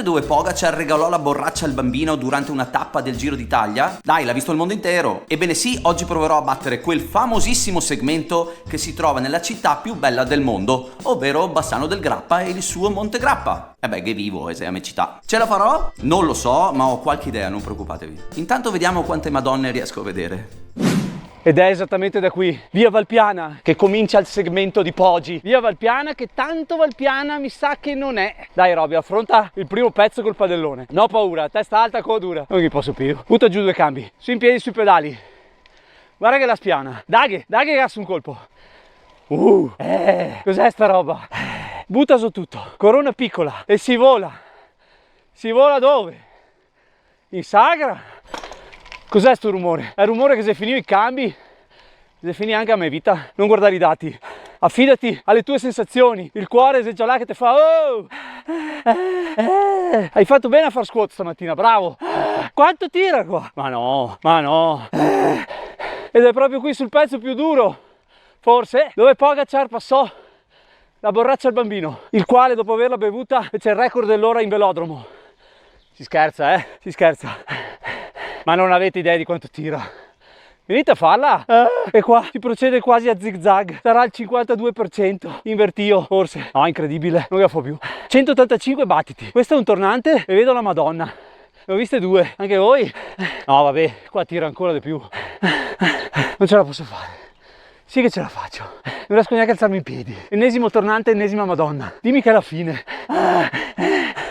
dove Pogacar regalò la borraccia al bambino durante una tappa del Giro d'Italia? Dai, l'ha visto il mondo intero. Ebbene sì, oggi proverò a battere quel famosissimo segmento che si trova nella città più bella del mondo, ovvero Bassano del Grappa e il suo Monte Grappa. Che vivo, se a me città. Ce la farò? Non lo so, ma ho qualche idea, non preoccupatevi. Intanto vediamo quante madonne riesco a vedere. Ed è esattamente da qui, via Valpiana, che comincia il segmento di Pogi. Via Valpiana che tanto Valpiana mi sa che non è. Dai Roby, affronta il primo pezzo col padellone. No paura, testa alta, coda dura. Non mi posso più. Butta giù 2 cambi, su in piedi, sui pedali. Guarda che la spiana. Daghe che ha su un colpo. Cos'è sta roba? Butta su tutto, corona piccola e si vola. Si vola dove? In sagra? Cos'è sto rumore? È il rumore che se finivo i cambi, se finì anche a me vita. Non guardare i dati, affidati alle tue sensazioni. Il cuore è già là che ti fa oh! Hai fatto bene a far squat stamattina, bravo. Quanto tira qua? Ma no. Ed è proprio qui sul pezzo più duro, forse, dove Pogacar passò la borraccia al bambino, il quale dopo averla bevuta fece il record dell'ora in velodromo. Si scherza, si scherza. Ma non avete idea di quanto tira. Venite a farla. E qua si procede quasi a zigzag. Sarà il 52%. Invertio, forse. No, incredibile. Non la fa più. 185 battiti. Questo è un tornante e vedo la Madonna. Ne ho viste 2. Anche voi? No, vabbè. Qua tira ancora di più. Non ce la posso fare. Sì che ce la faccio. Non riesco neanche a alzarmi in piedi. Ennesimo tornante, ennesima Madonna. Dimmi che è la fine.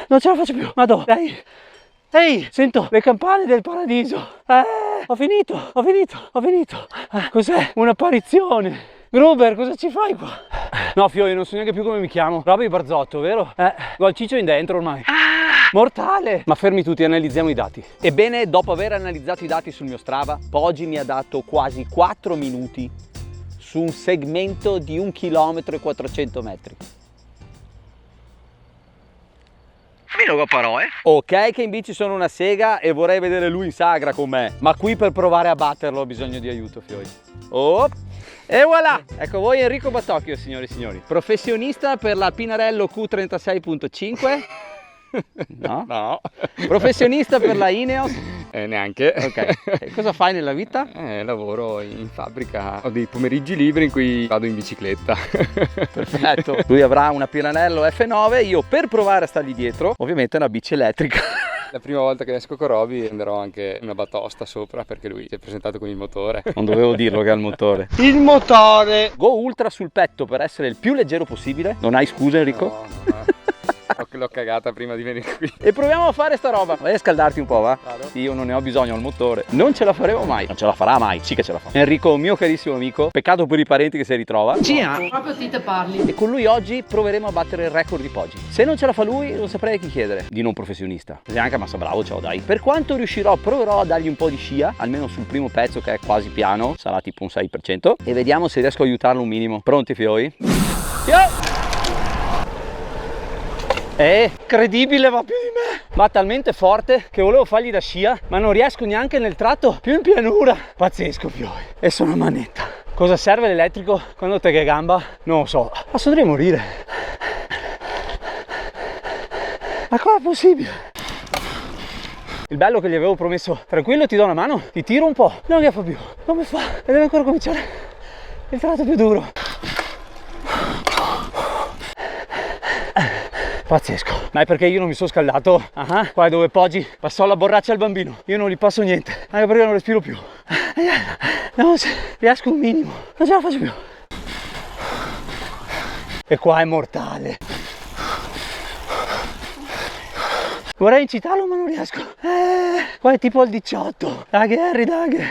Non ce la faccio più. Madonna, dai. Ehi, sento le campane del paradiso. Ho finito. Cos'è? Un'apparizione. Gruber, cosa ci fai qua? No, Fio, io non so neanche più come mi chiamo. Roby Barzotto, vero? Ho il ciccio in dentro ormai. Mortale! Ma fermi tutti, analizziamo i dati. Ebbene, dopo aver analizzato i dati sul mio Strava, Pogi mi ha dato quasi 4 minuti su un segmento di 1 chilometro e 400 metri. Ok che in bici sono una sega e vorrei vedere lui in sagra con me, ma qui per provare a batterlo ho bisogno di aiuto, Fioi. E voilà! Ecco voi Enrico Battocchio, signori e signori. Professionista per la Pinarello Q36.5. No. Professionista per la Ineos. Neanche. Ok. E cosa fai nella vita? Lavoro in fabbrica, ho dei pomeriggi liberi in cui vado in bicicletta. Perfetto. Lui avrà una Pinarello F9, io per provare a stargli dietro, ovviamente una bici elettrica. La prima volta che esco con Roby prenderò anche una batosta sopra perché lui si è presentato con il motore. Non dovevo dirlo che ha il motore. Il motore! Go ultra sul petto per essere il più leggero possibile. Non hai scuse, Enrico? No. L'ho cagata prima di venire qui. E proviamo a fare sta roba. Vai a scaldarti un po', va? Vado. Io non ne ho bisogno al motore. Non ce la faremo mai. Non ce la farà mai. Sì che ce la fa. Enrico, mio carissimo amico, peccato per i parenti che si ritrova. Proprio ti te parli. E con lui oggi proveremo a battere il record di Pogi. Se non ce la fa lui, non saprei a chi chiedere. Di non professionista. Se anche Massa Bravo, ciao dai. Per quanto riuscirò, proverò a dargli un po' di scia, almeno sul primo pezzo che è quasi piano. Sarà tipo un 6%. E vediamo se riesco a aiutarlo un minimo. Pronti, Fioi? È credibile, va più di me. Va talmente forte che volevo fargli da scia, ma non riesco neanche nel tratto più in pianura. Pazzesco, Fioi. E sono a manetta. Cosa serve l'elettrico quando te che gamba? Non lo so. Posso dovrei morire. Ma com'è possibile? Il bello che gli avevo promesso, tranquillo, ti do una mano, ti tiro un po'. Non che fa più. Come fa? E deve ancora cominciare il tratto più duro. Pazzesco. Ma è perché io non mi sono scaldato? Qua è dove Pogi passò la borraccia al bambino. Io non gli passo niente, anche perché non respiro più. No, se riesco un minimo, non ce la faccio più. E qua è mortale. Vorrei incitarlo ma non riesco. Qua è tipo al 18. Dai Harry, dai.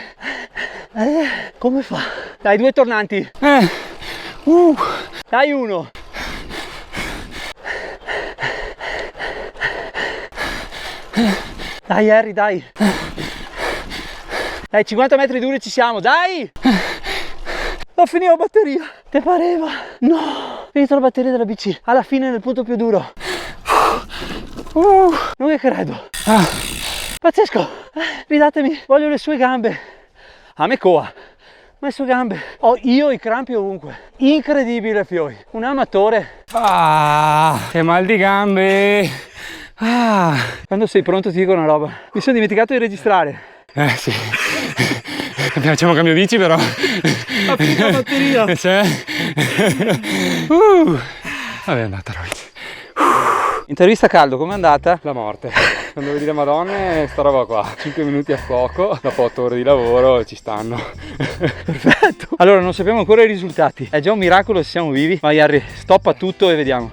Come fa? Dai, 2 tornanti. Dai, 1. Dai Harry, dai. Dai, 50 metri duri ci siamo, dai. Ho finito la batteria. Te pareva? No, ho finito la batteria della bici. Alla fine nel punto più duro. Non che credo. Pazzesco. Fidatemi, voglio le sue gambe. A me coa. Ma le sue gambe. Ho io i crampi ovunque. Incredibile, Fioi. Un amatore. Che mal di gambe. Quando sei pronto ti dico una roba. Mi sono dimenticato di registrare. Sì. Facciamo cambio bici però. Ha finito la batteria. Vabbè, è andata la bici. Intervista a caldo, com'è andata? La morte. Quando vedi le madonne, sta roba qua. 5 minuti a fuoco, dopo 8 ore di lavoro ci stanno. Perfetto. Allora, non sappiamo ancora i risultati. È già un miracolo se siamo vivi. Vai Harry, stoppa tutto e vediamo.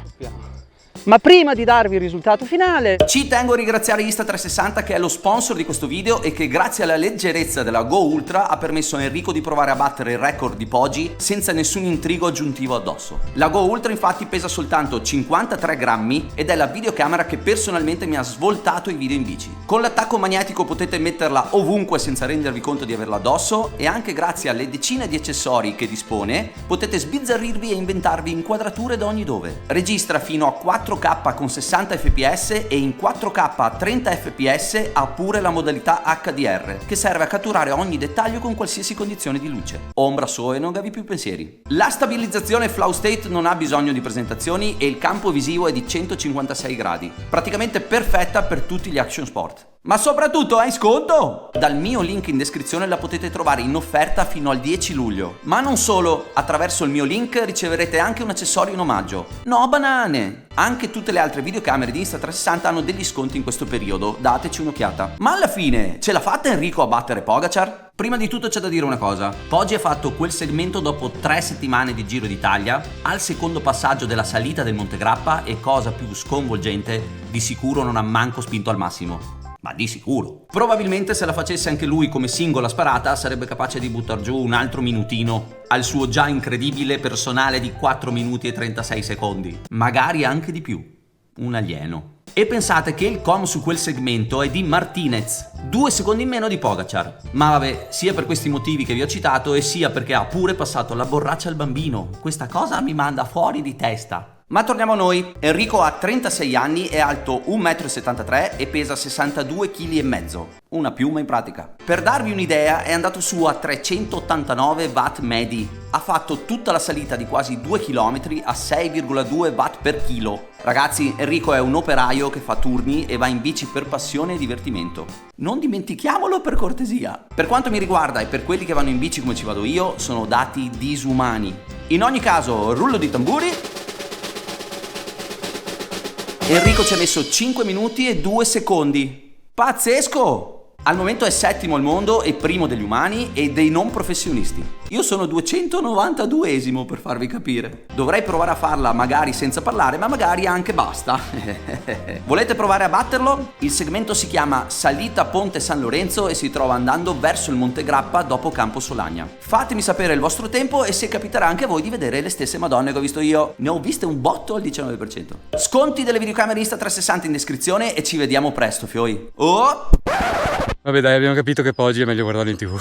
Ma prima di darvi il risultato finale, ci tengo a ringraziare Insta360 che è lo sponsor di questo video e che grazie alla leggerezza della Go Ultra ha permesso a Enrico di provare a battere il record di Poggi senza nessun intrigo aggiuntivo addosso. La Go Ultra infatti pesa soltanto 53 grammi ed è la videocamera che personalmente mi ha svoltato i video in bici. Con l'attacco magnetico potete metterla ovunque senza rendervi conto di averla addosso e anche grazie alle decine di accessori che dispone potete sbizzarrirvi e inventarvi inquadrature da ogni dove. Registra fino a 4K con 60 fps e in 4K a 30 fps ha pure la modalità HDR che serve a catturare ogni dettaglio con qualsiasi condizione di luce. Ombra, sole, non gavi più pensieri. La stabilizzazione flow state non ha bisogno di presentazioni e il campo visivo è di 156 gradi, praticamente perfetta per tutti gli action sport. Ma soprattutto hai sconto! Dal mio link in descrizione la potete trovare in offerta fino al 10 luglio. Ma non solo, attraverso il mio link riceverete anche un accessorio in omaggio. No banane! Anche tutte le altre videocamere di Insta360 hanno degli sconti in questo periodo, dateci un'occhiata. Ma alla fine, ce l'ha fatta Enrico a battere Pogacar? Prima di tutto c'è da dire una cosa. Poggi ha fatto quel segmento dopo 3 settimane di Giro d'Italia, al secondo passaggio della salita del Monte Grappa e cosa più sconvolgente, di sicuro non ha manco spinto al massimo. Ma di sicuro. Probabilmente se la facesse anche lui come singola sparata sarebbe capace di buttar giù un altro minutino al suo già incredibile personale di 4 minuti e 36 secondi. Magari anche di più. Un alieno. E pensate che il com su quel segmento è di Martinez, 2 secondi in meno di Pogacar. Ma vabbè, sia per questi motivi che vi ho citato e sia perché ha pure passato la borraccia al bambino. Questa cosa mi manda fuori di testa. Ma torniamo a noi. Enrico ha 36 anni, è alto 1,73 m e pesa 62,5 kg. Una piuma in pratica. Per darvi un'idea è andato su a 389 watt medi. Ha fatto tutta la salita di quasi 2 km a 6,2 watt per chilo. Ragazzi, Enrico è un operaio che fa turni e va in bici per passione e divertimento. Non dimentichiamolo per cortesia. Per quanto mi riguarda e per quelli che vanno in bici come ci vado io, sono dati disumani. In ogni caso, rullo di tamburi. Enrico ci ha messo 5 minuti e 2 secondi. Pazzesco! Al momento è settimo al mondo e primo degli umani e dei non professionisti. Io sono 292esimo per farvi capire. Dovrei provare a farla magari senza parlare, ma magari anche basta. Volete provare a batterlo? Il segmento si chiama Salita Ponte San Lorenzo e si trova andando verso il Monte Grappa dopo Campo Solagna. Fatemi sapere il vostro tempo e se capiterà anche a voi di vedere le stesse madonne che ho visto io. Ne ho viste un botto al 19%. Sconti delle videocamere Insta360 in descrizione e ci vediamo presto, fioi. Oh! Vabbè dai, abbiamo capito che Poggi è meglio guardarlo in TV.